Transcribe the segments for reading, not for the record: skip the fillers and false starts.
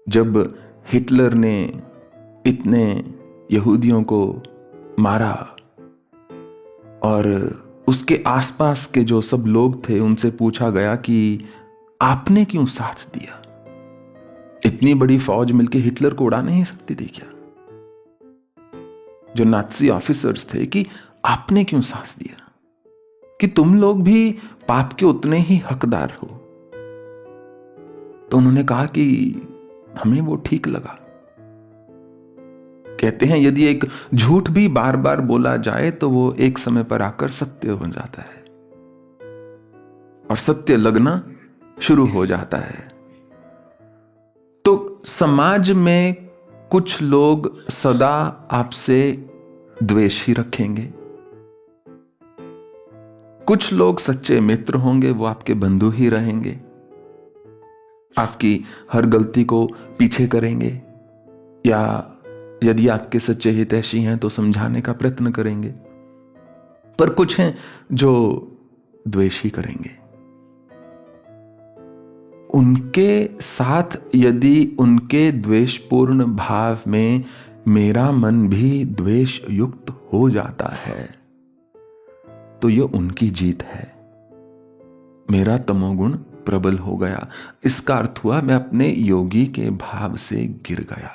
जब हिटलर ने इतने यहूदियों को मारा और उसके आसपास के जो सब लोग थे उनसे पूछा गया कि आपने क्यों साथ दिया? इतनी बड़ी फौज मिलकर हिटलर को उड़ा नहीं सकती थी क्या? जो नाज़ी ऑफिसर्स थे कि आपने क्यों साथ दिया, कि तुम लोग भी पाप के उतने ही हकदार हो। तो उन्होंने कहा कि हमें वो ठीक लगा। कहते हैं यदि एक झूठ भी बार बार बोला जाए तो वो एक समय पर आकर सत्य बन जाता है और सत्य लगना शुरू हो जाता है। तो समाज में कुछ लोग सदा आपसे द्वेष ही रखेंगे, कुछ लोग सच्चे मित्र होंगे, वो आपके बंधु ही रहेंगे, आपकी हर गलती को पीछे करेंगे या यदि आपके सच्चे हितैषी हैं तो समझाने का प्रयत्न करेंगे। पर कुछ हैं जो द्वेष ही करेंगे। उनके साथ यदि उनके द्वेषपूर्ण भाव में मेरा मन भी द्वेष युक्त हो जाता है तो यह उनकी जीत है। मेरा तमोगुण प्रबल हो गया, इसका अर्थ हुआ मैं अपने योगी के भाव से गिर गया।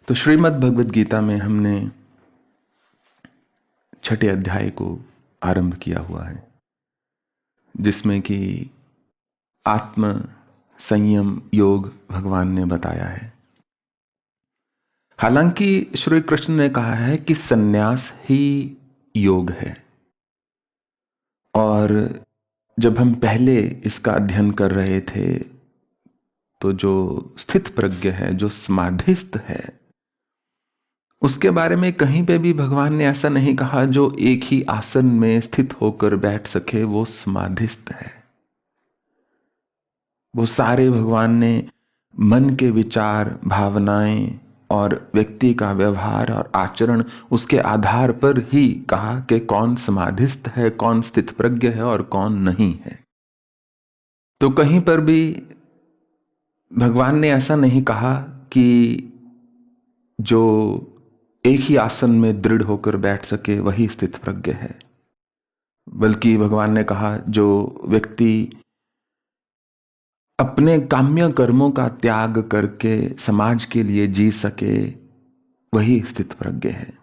तो श्रीमद् भगवद गीता में हमने 6ठे अध्याय को आरंभ किया हुआ है, जिसमें कि आत्म संयम योग भगवान ने बताया है। हालांकि श्री कृष्ण ने कहा है कि संन्यास ही योग है, और जब हम पहले इसका अध्ययन कर रहे थे तो जो स्थित प्रज्ञ है, जो समाधिस्थ है, उसके बारे में कहीं पे भी भगवान ने ऐसा नहीं कहा जो एक ही आसन में स्थित होकर बैठ सके वो समाधिस्थ है। वो सारे भगवान ने मन के विचार, भावनाएं और व्यक्ति का व्यवहार और आचरण उसके आधार पर ही कहा कि कौन समाधिस्थ है, कौन स्थित प्रज्ञ है और कौन नहीं है। तो कहीं पर भी भगवान ने ऐसा नहीं कहा कि जो एक ही आसन में दृढ़ होकर बैठ सके वही स्थित प्रज्ञ है, बल्कि भगवान ने कहा जो व्यक्ति अपने काम्य कर्मों का त्याग करके समाज के लिए जी सके वही स्थित प्रज्ञ है।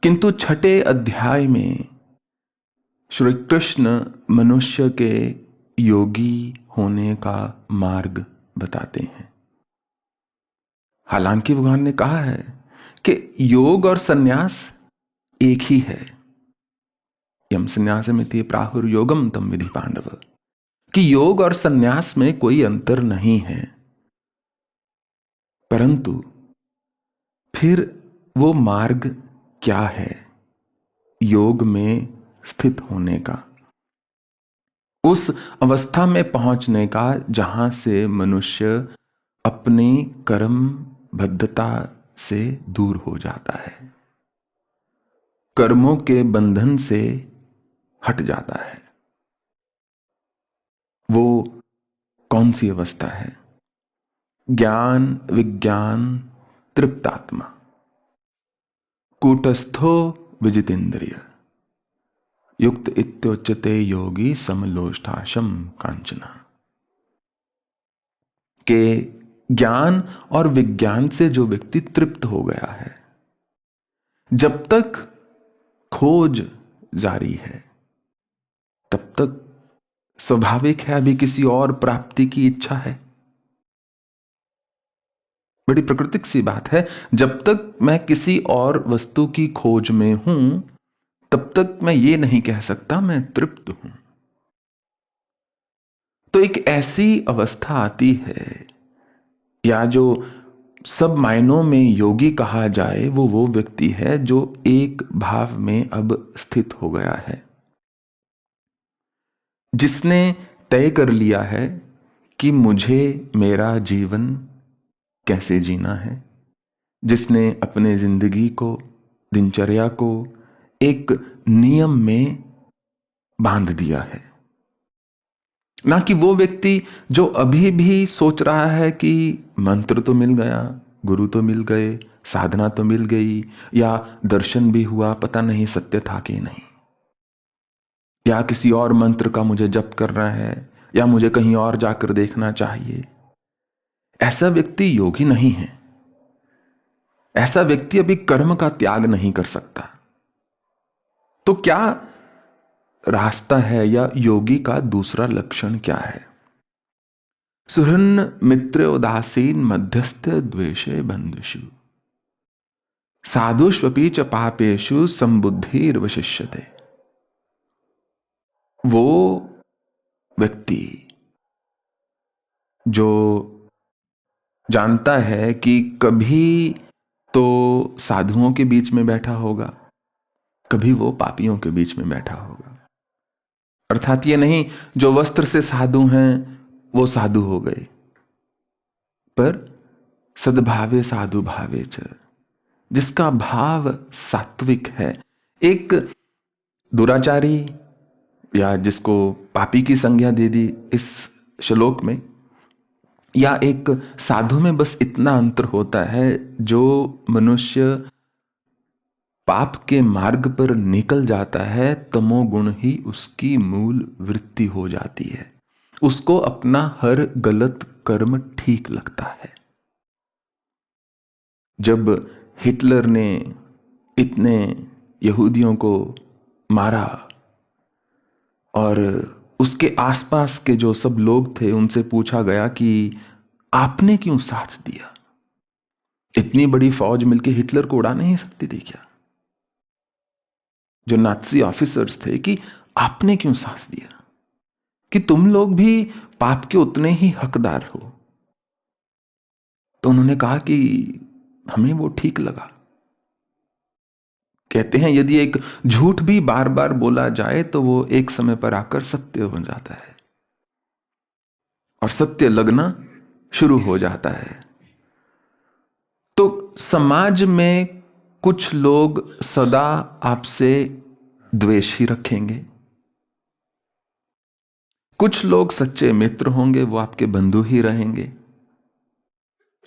किंतु 6ठे अध्याय में श्री कृष्ण मनुष्य के योगी होने का मार्ग बताते हैं। हालांकि भगवान ने कहा है कि योग और सन्यास एक ही है। यम संन्यासमिति प्राहुर योगम तम विधि पांडव, कि योग और सन्यास में कोई अंतर नहीं है, परंतु फिर वो मार्ग क्या है योग में स्थित होने का, उस अवस्था में पहुंचने का जहां से मनुष्य अपनी कर्म बद्धता से दूर हो जाता है, कर्मों के बंधन से हट जाता है। वो कौन सी अवस्था है? ज्ञान विज्ञान तृप्तात्मा, कूटस्थो विजितेंद्रिय, युक्त इत्योच्यते योगी समलोष्ठाशम कांचना। के ज्ञान और विज्ञान से जो व्यक्ति तृप्त हो गया है, जब तक खोज जारी है तब तक स्वाभाविक है अभी किसी और प्राप्ति की इच्छा है। बड़ी प्राकृतिक सी बात है। जब तक मैं किसी और वस्तु की खोज में हूं तब तक मैं ये नहीं कह सकता मैं तृप्त हूं। तो एक ऐसी अवस्था आती है, या जो सब मायनों में योगी कहा जाए, वो व्यक्ति है जो एक भाव में अब स्थित हो गया है, जिसने तय कर लिया है कि मुझे मेरा जीवन कैसे जीना है, जिसने अपने जिंदगी को, दिनचर्या को एक नियम में बांध दिया है। ना कि वो व्यक्ति जो अभी भी सोच रहा है कि मंत्र तो मिल गया, गुरु तो मिल गए, साधना तो मिल गई, या दर्शन भी हुआ, पता नहीं सत्य था कि नहीं, या किसी और मंत्र का मुझे जप करना है, या मुझे कहीं और जाकर देखना चाहिए। ऐसा व्यक्ति योगी नहीं है। ऐसा व्यक्ति अभी कर्म का त्याग नहीं कर सकता। तो क्या रास्ता है, या योगी का दूसरा लक्षण क्या है? सुहृन्न मित्र उदासीन मध्यस्थ द्वेषे बंधुषु साधुष्वपि च पापेषु संबुद्धिर्वशिष्यते। वो व्यक्ति जो जानता है कि कभी तो साधुओं के बीच में बैठा होगा, कभी वो पापियों के बीच में बैठा होगा। अर्थात ये नहीं जो वस्त्र से साधु हैं वो साधु हो गए, पर सद्भावे साधु भावे च, जिसका भाव सात्विक है। एक दुराचारी या जिसको पापी की संज्ञा दे दी इस श्लोक में, या एक साधु में बस इतना अंतर होता है, जो मनुष्य पाप के मार्ग पर निकल जाता है तमोगुण ही उसकी मूल वृत्ति हो जाती है। उसको अपना हर गलत कर्म ठीक लगता है। जब हिटलर ने इतने यहूदियों को मारा और उसके आसपास के जो सब लोग थे उनसे पूछा गया कि आपने क्यों साथ दिया? इतनी बड़ी फौज मिलकर हिटलर को उड़ा नहीं सकती थी क्या? जो नाज़ी ऑफिसर्स थे कि आपने क्यों साथ दिया, कि तुम लोग भी पाप के उतने ही हकदार हो। तो उन्होंने कहा कि हमें वो ठीक लगा। कहते हैं यदि एक झूठ भी बार बार बोला जाए तो वो एक समय पर आकर सत्य बन जाता है और सत्य लगना शुरू हो जाता है। तो समाज में कुछ लोग सदा आपसे द्वेष ही रखेंगे, कुछ लोग सच्चे मित्र होंगे, वो आपके बंधु ही रहेंगे,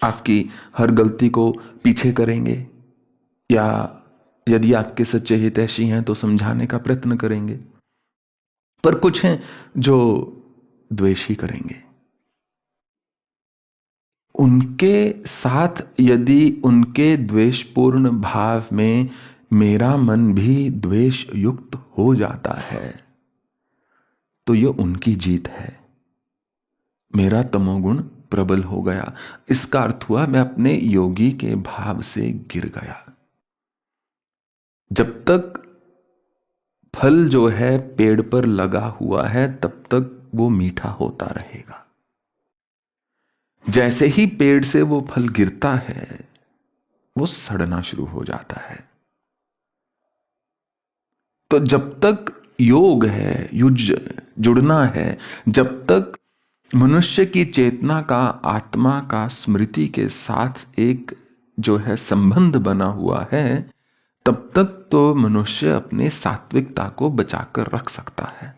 आपकी हर गलती को पीछे करेंगे, या यदि आपके सच्चे हितैषी हैं तो समझाने का प्रयत्न करेंगे। पर कुछ हैं जो द्वेष ही करेंगे। उनके साथ यदि उनके द्वेषपूर्ण भाव में मेरा मन भी द्वेष युक्त हो जाता है तो यह उनकी जीत है। मेरा तमोगुण प्रबल हो गया, इसका अर्थ हुआ मैं अपने योगी के भाव से गिर गया। जब तक फल जो है पेड़ पर लगा हुआ है तब तक वो मीठा होता रहेगा। जैसे ही पेड़ से वो फल गिरता है वो सड़ना शुरू हो जाता है। तो जब तक योग है, युज जुड़ना है, जब तक मनुष्य की चेतना का, आत्मा का स्मृति के साथ एक जो है संबंध बना हुआ है, तब तक तो मनुष्य अपने सात्विकता को बचाकर रख सकता है।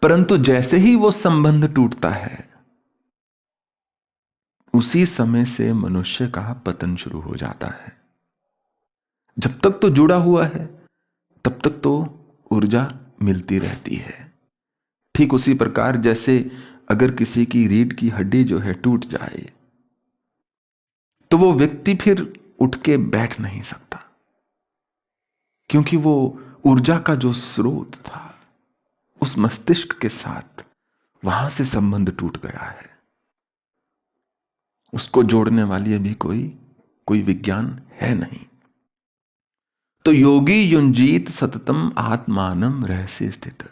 परंतु जैसे ही वो संबंध टूटता है उसी समय से मनुष्य का पतन शुरू हो जाता है। जब तक तो जुड़ा हुआ है तब तक तो ऊर्जा मिलती रहती है। ठीक उसी प्रकार जैसे अगर किसी की रीढ़ की हड्डी जो है टूट जाए तो वो व्यक्ति फिर उठ के बैठ नहीं सकता, क्योंकि वो ऊर्जा का जो स्रोत था उस मस्तिष्क के साथ वहां से संबंध टूट गया है। उसको जोड़ने वाली अभी कोई विज्ञान है नहीं। तो योगी युंजीत सततम आत्मानम रहस्य स्थित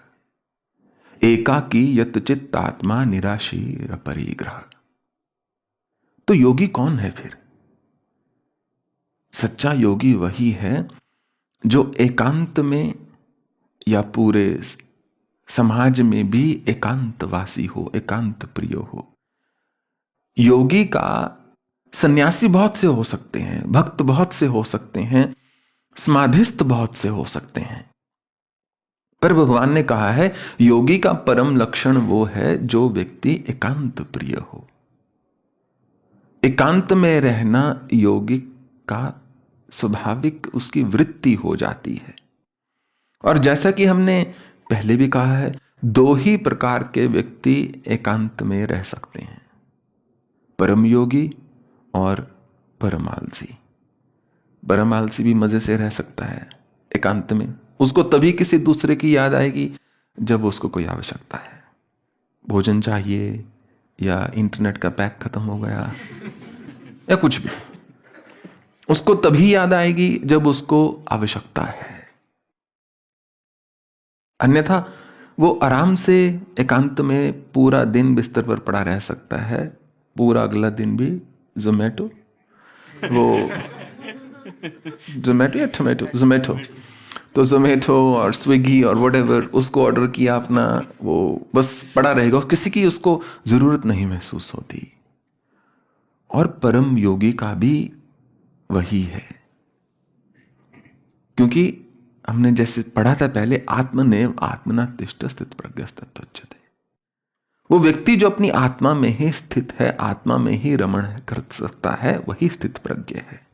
एकाकी यतचित आत्मा निराशीर परिग्रह। तो योगी कौन है फिर? सच्चा योगी वही है जो एकांत में या पूरे समाज में भी एकांतवासी हो, एकांत प्रिय हो। योगी का सन्यासी बहुत से हो सकते हैं, भक्त बहुत से हो सकते हैं, समाधिस्थ बहुत से हो सकते हैं, पर भगवान ने कहा है योगी का परम लक्षण वो है जो व्यक्ति एकांत प्रिय हो। एकांत में रहना योगी का स्वाभाविक उसकी वृत्ति हो जाती है। और जैसा कि हमने पहले भी कहा है, दो ही प्रकार के व्यक्ति एकांत में रह सकते हैं, परम योगी और परम आलसी। परम आलसी भी मजे से रह सकता है एकांत में, उसको तभी किसी दूसरे की याद आएगी जब उसको कोई आवश्यकता है, भोजन चाहिए या इंटरनेट का पैक खत्म हो गया या कुछ भी, उसको तभी याद आएगी जब उसको आवश्यकता है। अन्यथा वो आराम से एकांत में पूरा दिन बिस्तर पर पड़ा रह सकता है, पूरा अगला दिन भी जोमेटो या जोमेटो तो जोमेटो और स्विगी और व्हाटएवर उसको ऑर्डर किया अपना, वो बस पड़ा रहेगा, किसी की उसको जरूरत नहीं महसूस होती। और परम योगी का भी वही है, क्योंकि हमने जैसे पढ़ा था पहले, आत्मनेव आत्मना तिष्ठ स्थित प्रज्ञस्तत्वोच्यते। वो व्यक्ति जो अपनी आत्मा में ही स्थित है, आत्मा में ही रमण कर सकता है, वही स्थित प्रज्ञ है।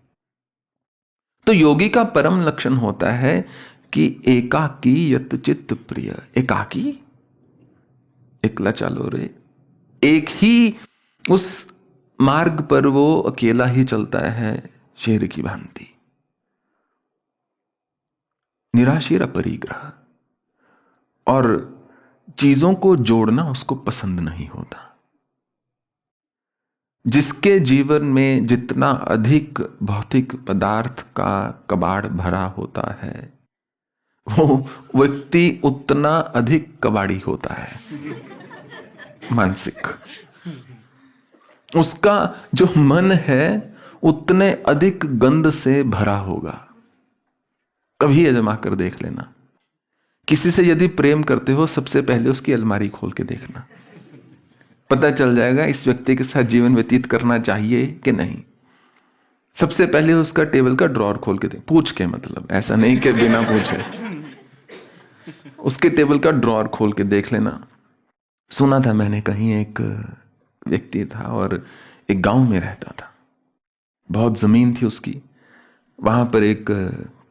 तो योगी का परम लक्षण होता है कि एकाकी यत चित्त प्रिय। एकाकी, एकला चालो रे, एक ही उस मार्ग पर वो अकेला ही चलता है शेर की भांति। निराशीर अपरिग्रह, और चीजों को जोड़ना उसको पसंद नहीं होता। जिसके जीवन में जितना अधिक भौतिक पदार्थ का कबाड़ भरा होता है, वो व्यक्ति उतना अधिक कबाड़ी होता है मानसिक। उसका जो मन है उतने अधिक गंध से भरा होगा। कभी आजमा कर देख लेना, किसी से यदि प्रेम करते हो सबसे पहले उसकी अलमारी खोल के देखना, पता चल जाएगा इस व्यक्ति के साथ जीवन व्यतीत करना चाहिए कि नहीं। सबसे पहले उसका टेबल का ड्रॉर खोल के देख, पूछ के, मतलब ऐसा नहीं कि बिना पूछे, उसके टेबल का ड्रॉर खोल के देख लेना। सुना था मैंने कहीं, एक व्यक्ति था और एक गांव में रहता था, बहुत जमीन थी उसकी। वहां पर एक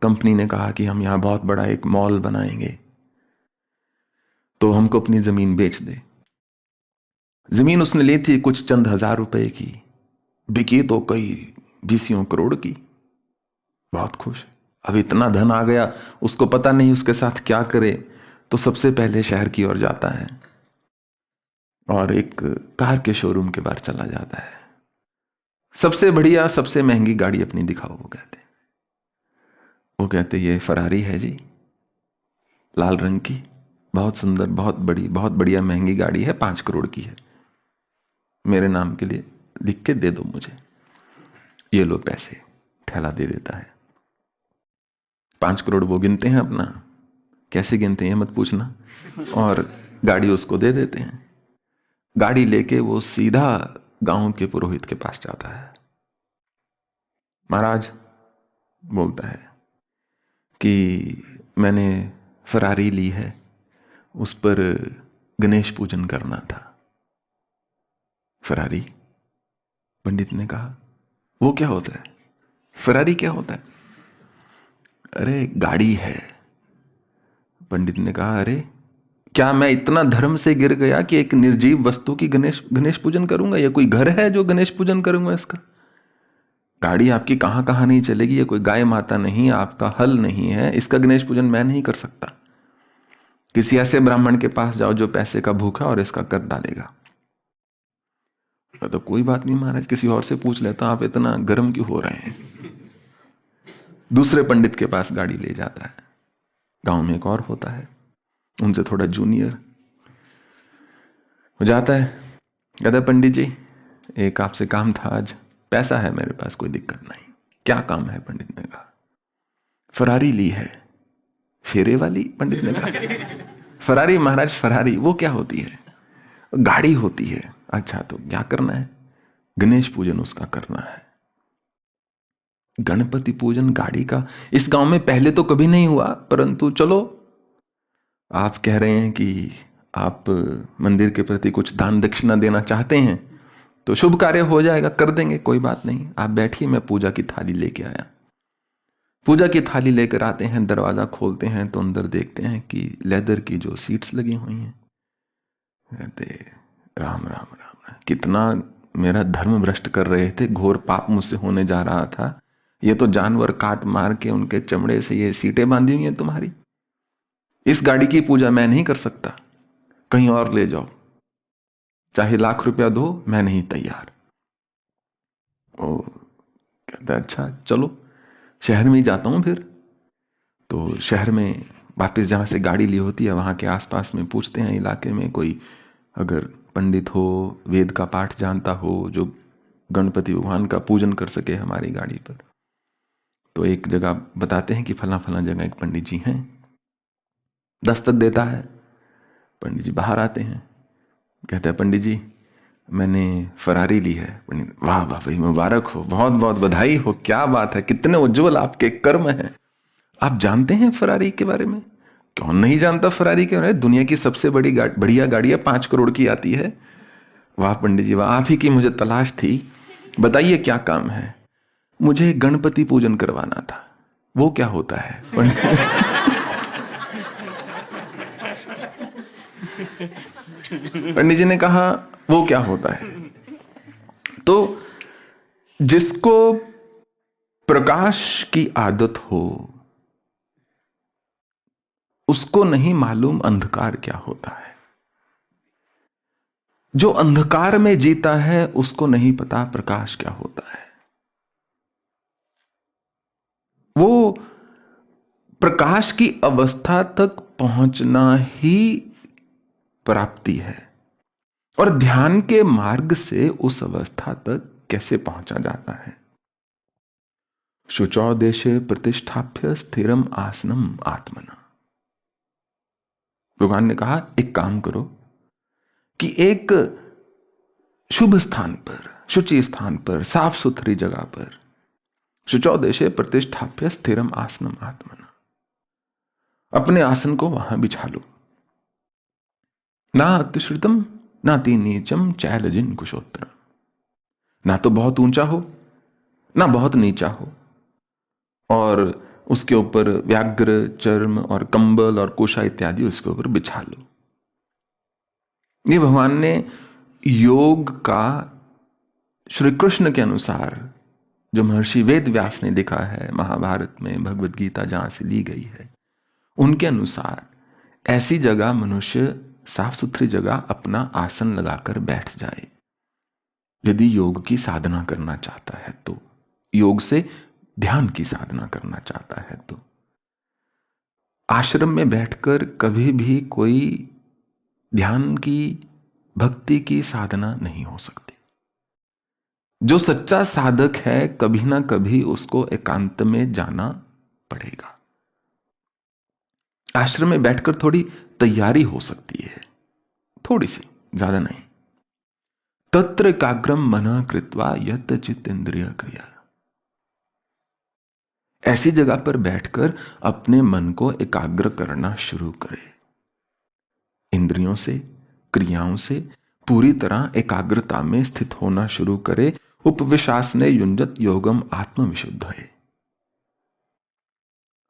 कंपनी ने कहा कि हम यहां बहुत बड़ा एक मॉल बनाएंगे, तो हमको अपनी जमीन बेच दे। जमीन उसने ली थी कुछ चंद हजार रुपए की, बिकी तो कई 20 करोड़ की। बहुत खुश, अब इतना धन आ गया, उसको पता नहीं उसके साथ क्या करे, तो सबसे पहले शहर की ओर जाता है और एक कार के शोरूम के बाहर चला जाता है। सबसे बढ़िया सबसे महंगी गाड़ी अपनी दिखाओ, वो कहते ये फरारी है जी, लाल रंग की, बहुत सुंदर, बहुत बड़ी, बहुत बढ़िया महंगी गाड़ी है, 5 करोड़ की है, मेरे नाम के लिए लिख के दे दो मुझे। ये लो पैसे, थैला दे देता है। 5 करोड़ वो गिनते हैं अपना, कैसे गिनते हैं मत पूछना, और गाड़ी उसको दे देते हैं। गाड़ी लेके वो सीधा गांव के पुरोहित के पास जाता है। महाराज, बोलता है कि मैंने फरारी ली है, उस पर गणेश पूजन करना था। फरारी? पंडित ने कहा वो क्या होता है, फरारी क्या होता है? अरे गाड़ी है। पंडित ने कहा अरे क्या मैं इतना धर्म से गिर गया कि एक निर्जीव वस्तु की गणेश पूजन करूंगा? या कोई घर है जो गणेश पूजन करूंगा इसका? गाड़ी आपकी कहां कहां नहीं चलेगी, ये कोई गाय माता नहीं, आपका हल नहीं है, इसका गणेश पूजन मैं नहीं कर सकता। किसी ऐसे ब्राह्मण के पास जाओ जो पैसे का भूखा और इसका कर डालेगा। तो कोई बात नहीं महाराज, किसी और से पूछ लेता, आप इतना गर्म क्यों हो रहे हैं? दूसरे पंडित के पास गाड़ी ले जाता है। गांव में एक और होता है, उनसे थोड़ा जूनियर हो जाता है। कहता है पंडित जी एक आपसे काम था, आज पैसा है मेरे पास, कोई दिक्कत नहीं। क्या काम है? पंडित ने कहा फरारी ली है। फेरे वाली? पंडित ने कहा फरारी महाराज, फरारी वो क्या होती है? गाड़ी होती है। अच्छा तो क्या करना है? गणेश पूजन उसका करना है। गणपति पूजन गाड़ी का इस गांव में पहले तो कभी नहीं हुआ, परंतु चलो आप कह रहे हैं कि आप मंदिर के प्रति कुछ दान दक्षिणा देना चाहते हैं तो शुभ कार्य हो जाएगा, कर देंगे, कोई बात नहीं, आप बैठिए, मैं पूजा की थाली लेके आया। पूजा की थाली लेकर आते हैं, दरवाजा खोलते हैं तो अंदर देखते हैं कि लेदर की जो सीट्स लगी हुई हैं। कहते राम राम राम, कितना मेरा धर्म भ्रष्ट कर रहे थे, घोर पाप मुझसे होने जा रहा था। ये तो जानवर काट मार के उनके चमड़े से ये सीटें बांधी हुई हैं तुम्हारी। इस गाड़ी की पूजा मैं नहीं कर सकता, कहीं और ले जाओ, चाहे लाख रुपया दो, मैं नहीं तैयार। ओ कहता अच्छा चलो शहर में ही जाता हूं फिर। तो शहर में वापस जहाँ से गाड़ी ली होती है वहाँ के आसपास में पूछते हैं इलाके में कोई अगर पंडित हो, वेद का पाठ जानता हो, जो गणपति भगवान का पूजन कर सके हमारी गाड़ी पर। तो एक जगह बताते हैं कि फला फला जगह एक पंडित जी हैं। दस्तक देता है, पंडित जी बाहर आते हैं, कहते हैं पंडित जी मैंने फरारी ली है। पंडित वाह वाह भाई मुबारक हो, बहुत बहुत बधाई हो, क्या बात है, कितने उज्जवल आपके कर्म हैं। आप जानते हैं फरारी के बारे में? कौन नहीं जानता फरारी के बारे में, दुनिया की सबसे बड़ी बढ़िया गाड़ी है, 5 करोड़ की आती है। वाह पंडित जी वाह, आप ही की मुझे तलाश थी, बताइए क्या काम है। मुझे गणपति पूजन करवाना था। वो क्या होता है? पंडित जी ने कहा वो क्या होता है? तो जिसको प्रकाश की आदत हो उसको नहीं मालूम अंधकार क्या होता है। जो अंधकार में जीता है उसको नहीं पता प्रकाश क्या होता है। वो प्रकाश की अवस्था तक पहुंचना ही प्राप्ति है, और ध्यान के मार्ग से उस अवस्था तक कैसे पहुंचा जाता है। शुचौ देशे प्रतिष्ठाप्य स्थिरम आसनम आत्मना। भगवान ने कहा एक काम करो कि एक शुभ स्थान पर, शुचि स्थान पर, साफ सुथरी जगह पर, शुचौ देशे प्रतिष्ठाप्य स्थिरम आसनम आत्मना, अपने आसन को वहां बिछा लो। ना अतिश्रितम नाति नीचम चैलजिन कुशोत्तरम, ना तो बहुत ऊंचा हो ना बहुत नीचा हो, और उसके ऊपर व्याघ्र चर्म और कंबल और कुशा इत्यादि उसके ऊपर बिछा लो। ये भगवान ने योग का श्री कृष्ण के अनुसार, जो महर्षि वेद व्यास ने लिखा है महाभारत में, भगवत गीता जहां से ली गई है, उनके अनुसार ऐसी जगह मनुष्य साफ सुथरी जगह अपना आसन लगाकर बैठ जाए यदि योग की साधना करना चाहता है तो, योग से ध्यान की साधना करना चाहता है तो। आश्रम में बैठकर कभी भी कोई ध्यान की, भक्ति की साधना नहीं हो सकती। जो सच्चा साधक है कभी ना कभी उसको एकांत में जाना पड़ेगा। आश्रम में बैठकर थोड़ी तैयारी हो सकती है, थोड़ी सी, ज्यादा नहीं। तत्र एकाग्रम मना कृत्वा यत चित्त इंद्रिय क्रिया। ऐसी जगह पर बैठकर अपने मन को एकाग्र करना शुरू करें। इंद्रियों से, क्रियाओं से पूरी तरह एकाग्रता में स्थित होना शुरू करे। उपविशासने युंजत योगम आत्मविशुद्ध है।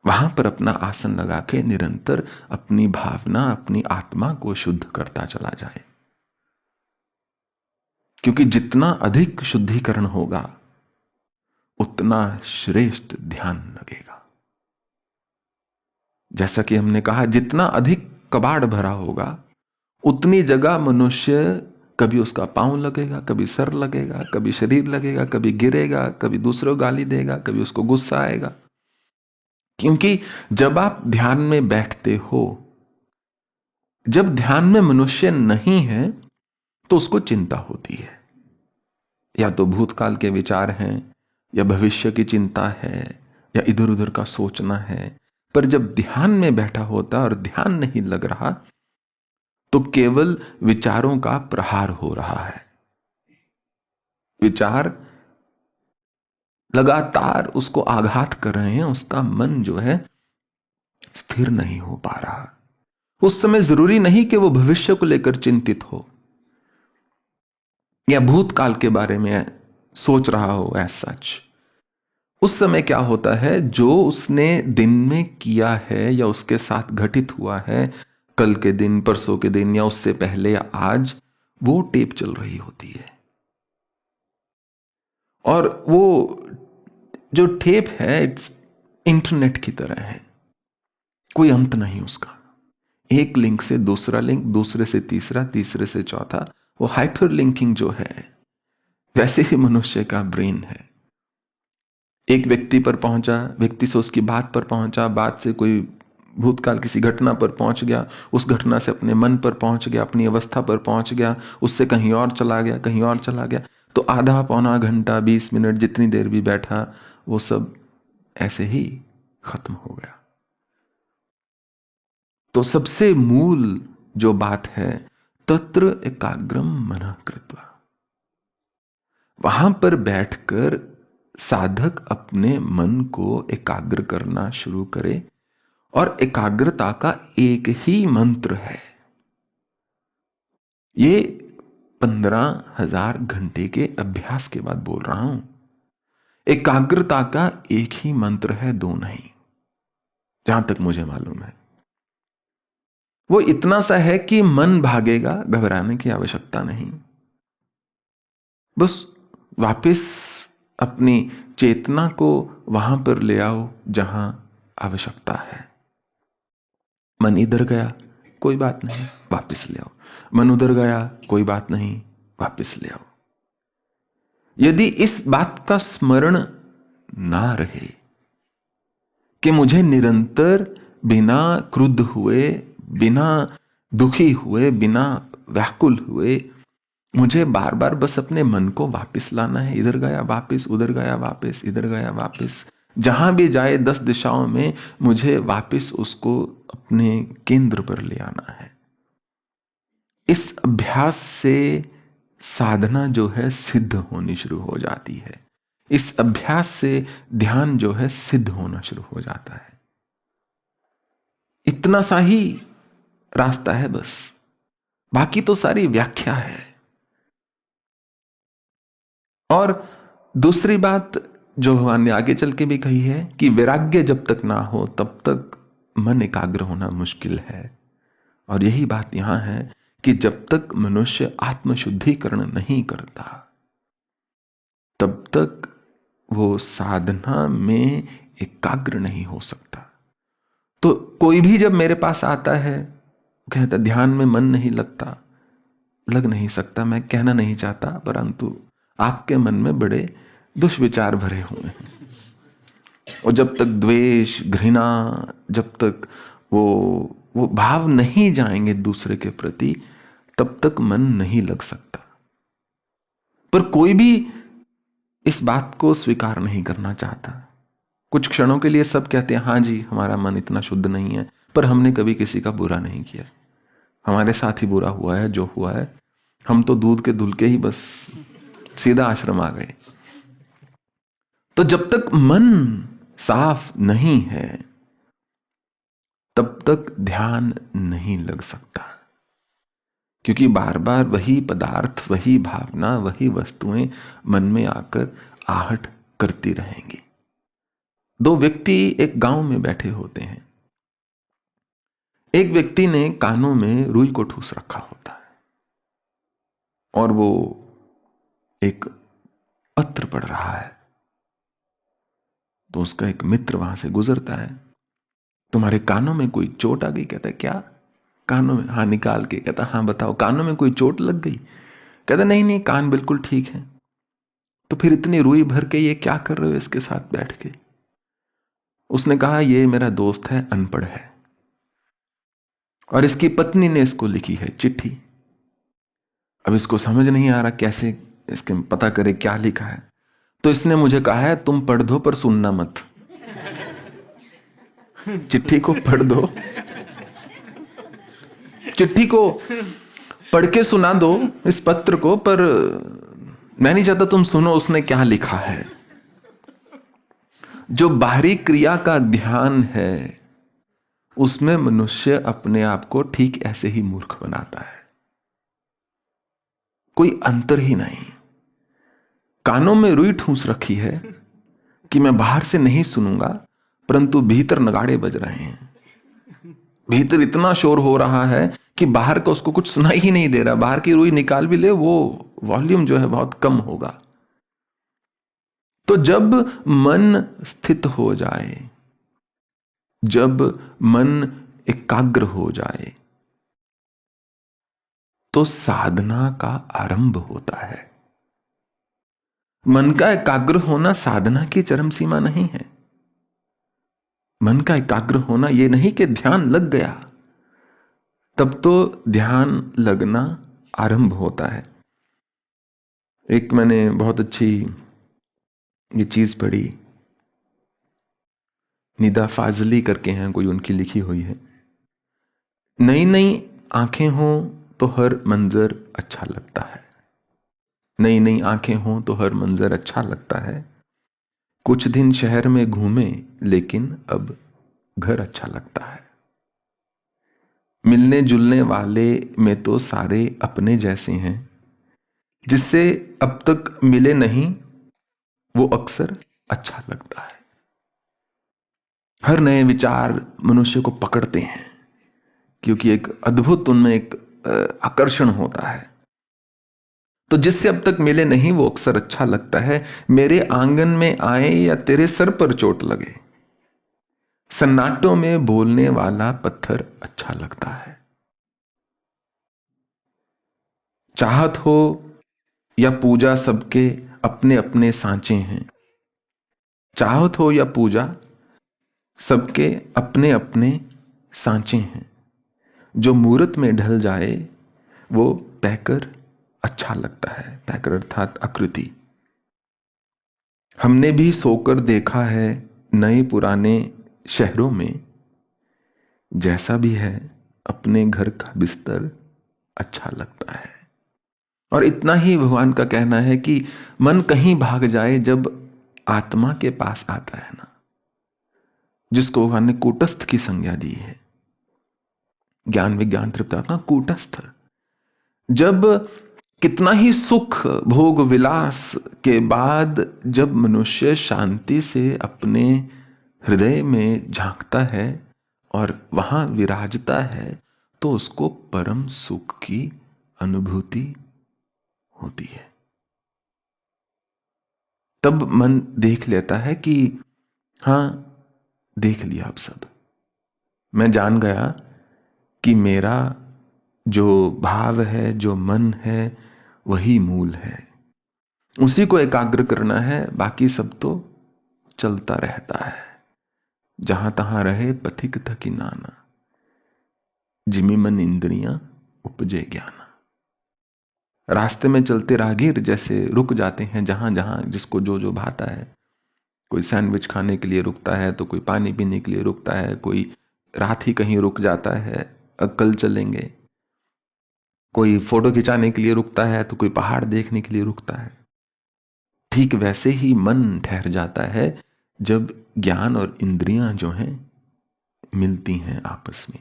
वहां पर अपना आसन लगा के निरंतर अपनी भावना, अपनी आत्मा को शुद्ध करता चला जाए, क्योंकि जितना अधिक शुद्धिकरण होगा उतना श्रेष्ठ ध्यान लगेगा। जैसा कि हमने कहा, जितना अधिक कबाड़ भरा होगा उतनी जगह मनुष्य, कभी उसका पांव लगेगा, कभी सर लगेगा, कभी शरीर लगेगा, कभी गिरेगा, कभी दूसरों गाली देगा, कभी उसको गुस्सा आएगा। क्योंकि जब आप ध्यान में बैठते हो, जब ध्यान में मनुष्य नहीं है तो उसको चिंता होती है, या तो भूतकाल के विचार हैं, या भविष्य की चिंता है, या इधर उधर का सोचना है। पर जब ध्यान में बैठा होता और ध्यान नहीं लग रहा तो केवल विचारों का प्रहार हो रहा है। विचार लगातार उसको आघात कर रहे हैं, उसका मन जो है स्थिर नहीं हो पा रहा। उस समय जरूरी नहीं कि वो भविष्य को लेकर चिंतित हो या भूतकाल के बारे में सोच रहा हो एज सच। उस समय क्या होता है, जो उसने दिन में किया है या उसके साथ घटित हुआ है, कल के दिन, परसों के दिन या उससे पहले या आज, वो टेप चल रही होती है। और वो जो टेप है इट्स इंटरनेट की तरह है, कोई अंत नहीं उसका। एक लिंक से दूसरा लिंक, दूसरे से तीसरा, तीसरे से चौथा, वो हाइपर लिंकिंग जो है, वैसे ही मनुष्य का ब्रेन है। एक व्यक्ति पर पहुंचा, व्यक्ति से उसकी बात पर पहुंचा, बात से कोई भूतकाल किसी घटना पर पहुंच गया, उस घटना से अपने मन पर पहुंच गया, अपनी अवस्था पर पहुंच गया, उससे कहीं और चला गया, कहीं और चला गया। तो आधा पौना घंटा, 20 मिनट, जितनी देर भी बैठा, वो सब ऐसे ही खत्म हो गया। तो सबसे मूल जो बात है, तत्र एकाग्रम मनः कृत्वा, वहां पर बैठकर साधक अपने मन को एकाग्र करना शुरू करे। और एकाग्रता का एक ही मंत्र है। ये 15,000 घंटे के अभ्यास के बाद बोल रहा हूं। एकाग्रता का एक ही मंत्र है, दो नहीं, जहां तक मुझे मालूम है। वो इतना सा है कि मन भागेगा, घबराने की आवश्यकता नहीं। बस वापस अपनी चेतना को वहां पर ले आओ जहां आवश्यकता है। मन इधर गया, कोई बात नहीं, वापस ले आओ। मन उधर गया, कोई बात नहीं, वापस ले आओ। यदि इस बात का स्मरण ना रहे कि मुझे निरंतर बिना क्रुद्ध हुए, बिना दुखी हुए, बिना व्याकुल हुए, मुझे बार बार बस अपने मन को वापस लाना है, इधर गया वापस, उधर गया वापस, इधर गया वापस, जहां भी जाए 10 दिशाओं में, मुझे वापस उसको अपने केंद्र पर ले आना है। इस अभ्यास से साधना जो है सिद्ध होनी शुरू हो जाती है। इस अभ्यास से ध्यान जो है सिद्ध होना शुरू हो जाता है। इतना सा ही रास्ता है बस, बाकी तो सारी व्याख्या है। और दूसरी बात जो भगवान ने आगे चल के भी कही है कि वैराग्य जब तक ना हो तब तक मन एकाग्र होना मुश्किल है। और यही बात यहां है कि जब तक मनुष्य आत्मशुद्धिकरण नहीं करता तब तक वो साधना में एकाग्र नहीं हो सकता। तो कोई भी जब मेरे पास आता है, कहता ध्यान में मन नहीं लगता, लग नहीं सकता, मैं कहना नहीं चाहता, परंतु आपके मन में बड़े दुष्विचार भरे हुए हैं। और जब तक द्वेष, घृणा, जब तक वो भाव नहीं जाएंगे दूसरे के प्रति, तब तक मन नहीं लग सकता। पर कोई भी इस बात को स्वीकार नहीं करना चाहता। कुछ क्षणों के लिए सब कहते हैं, हाँ जी हमारा मन इतना शुद्ध नहीं है, पर हमने कभी किसी का बुरा नहीं किया, हमारे साथ ही बुरा हुआ है जो हुआ है, हम तो दूध के धुल के ही बस सीधा आश्रम आ गए। तो जब तक मन साफ नहीं है तब तक ध्यान नहीं लग सकता, क्योंकि बार बार वही पदार्थ, वही भावना, वही वस्तुएं मन में आकर आहट करती रहेंगी। दो व्यक्ति एक गांव में बैठे होते हैं। एक व्यक्ति ने कानों में रुई को ठूस रखा होता है और वो एक पत्र पढ़ रहा है। तो उसका एक मित्र वहां से गुजरता है, तुम्हारे कानों में कोई चोट आ गई? कहता है क्या कानों में? हाँ, निकाल के कहता हाँ बताओ, कानों में कोई चोट लग गई? कहता नहीं नहीं, कान बिल्कुल ठीक है। तो फिर इतनी रुई भर के ये क्या कर रहे हो इसके साथ बैठ के? उसने कहा ये मेरा दोस्त है, अनपढ़ है, और इसकी पत्नी ने इसको लिखी है चिट्ठी। अब इसको समझ नहीं आ रहा कैसे इसके पता करे क्या लिखा है। तो इसने मुझे कहा है तुम पढ़ दो पर सुनना मत। चिट्ठी को पढ़ दो, चिट्ठी को पढ़ के सुना दो इस पत्र को, पर मैं नहीं चाहता तुम सुनो उसने क्या लिखा है। जो बाहरी क्रिया का ध्यान है उसमें मनुष्य अपने आप को ठीक ऐसे ही मूर्ख बनाता है, कोई अंतर ही नहीं। कानों में रुई ठूंस रखी है कि मैं बाहर से नहीं सुनूंगा, परंतु भीतर नगाड़े बज रहे हैं, भीतर इतना शोर हो रहा है कि बाहर का उसको कुछ सुनाई ही नहीं दे रहा। बाहर की रुई निकाल भी ले, वो वॉल्यूम जो है बहुत कम होगा। तो जब मन स्थित हो जाए, जब मन एकाग्र हो जाए, तो साधना का आरंभ होता है। मन का एकाग्र होना साधना की चरम सीमा नहीं है। मन का एकाग्र होना यह नहीं कि ध्यान लग गया, तब तो ध्यान लगना आरंभ होता है। एक मैंने बहुत अच्छी ये चीज पढ़ी, निदा फाजली करके हैं कोई, उनकी लिखी हुई है। नई नई आंखें हों तो हर मंजर अच्छा लगता है, नई नई आंखें हों तो हर मंजर अच्छा लगता है। कुछ दिन शहर में घूमे लेकिन अब घर अच्छा लगता है। मिलने जुलने वाले में तो सारे अपने जैसे हैं, जिससे अब तक मिले नहीं वो अक्सर अच्छा लगता है। हर नए विचार मनुष्य को पकड़ते हैं, क्योंकि एक अद्भुत उनमें एक आकर्षण होता है। तो जिससे अब तक मिले नहीं वो अक्सर अच्छा लगता है। मेरे आंगन में आए या तेरे सर पर चोट लगे, सन्नाटों में बोलने वाला पत्थर अच्छा लगता है। चाहत हो या पूजा सबके अपने अपने सांचे हैं, चाहत हो या पूजा सबके अपने अपने सांचे हैं। जो मूर्त में ढल जाए वो पैकर अच्छा लगता है। पैकर अर्थात आकृति। हमने भी सोकर देखा है नए पुराने शहरों में, जैसा भी है अपने घर का बिस्तर अच्छा लगता है। और इतना ही भगवान का कहना है कि मन कहीं भाग जाए जब आत्मा के पास आता है ना, जिसको भगवान ने कूटस्थ की संज्ञा दी है। ज्ञान विज्ञान तृप्त आत्मा कूटस्थ। जब कितना ही सुख भोग विलास के बाद जब मनुष्य शांति से अपने हृदय में झांकता है और वहां विराजता है, तो उसको परम सुख की अनुभूति होती है। तब मन देख लेता है कि हां, देख लिया अब सब, मैं जान गया कि मेरा जो भाव है, जो मन है, वही मूल है। उसी को एकाग्र करना है, बाकी सब तो चलता रहता है। जहां तहां रहे पथिक थकी नाना, जिमि मन इंद्रियां उपजे ज्ञान। रास्ते में चलते राहगीर जैसे रुक जाते हैं जहां जहां जिसको जो जो भाता है। कोई सैंडविच खाने के लिए रुकता है, तो कोई पानी पीने के लिए रुकता है, कोई रात ही कहीं रुक जाता है, कल चलेंगे। कोई फोटो खिंचाने के लिए रुकता है, तो कोई पहाड़ देखने के लिए रुकता है। ठीक वैसे ही मन ठहर जाता है जब ज्ञान और इंद्रियां जो हैं मिलती हैं आपस में।